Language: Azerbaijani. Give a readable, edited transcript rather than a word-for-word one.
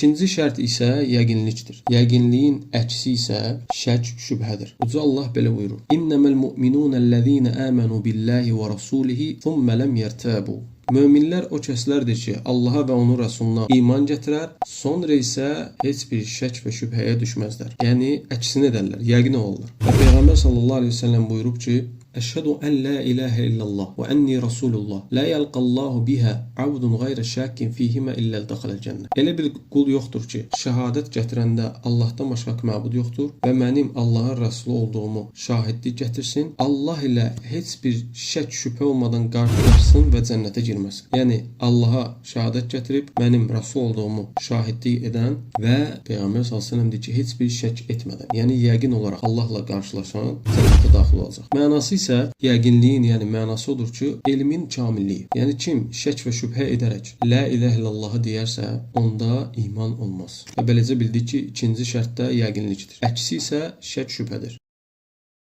İkinci şərt isə yəqinlikdir. Yəqinliyin əksi isə şək, şübhədir. Uca Allah belə buyurur: İnneməl mu'minunəl-ləzīne əmənu billahi və rasulihi thumma lem yertabu. Möminlər o kəslərdir ki, Allaha və onun rəsuluna iman gətirər, sonra isə heç bir şək və şübhəyə düşməzlər. Yəni əksini edərlər, yəqin olurlar. Və Peyğəmbər sallallahu əleyhi və səlləm buyurub ki: Əşhədu ən la ilahə illallah və ənni rasulullah. La yəlqallahu biha abdun qayrə şəkkin fihimə illəl daxaləl cənnə. Elə bir qul yoxdur ki, şəhadət gətirəndə Allahdan başqa məbud yoxdur və mənim Allahın rəsulu olduğumu şahidlik gətirsin, Allah ilə heç bir şək, şübhə olmadan qarşılaşsın və cənnətə girməsin. Yəni Allaha şəhadət gətirib mənim rəsul olduğumu şahidlik edən və Peyğəmbər sallallahu əleyhi və səlləm deyir ki, heç bir şək etmədən, yəni yəqin olaraq Allahla qarşılaşan cənnətə daxil olacaq. Mənası isə yəqinliyin, yəni mənası odur ki, elmin kamilliyi. Yəni kim şək və şübhə edərək la ilahə illallahı deyərsə, onda iman olmaz. Və beləcə bildik ki, ikinci şərtdə yəqinlikdir. Əksi isə şək, şübhədir.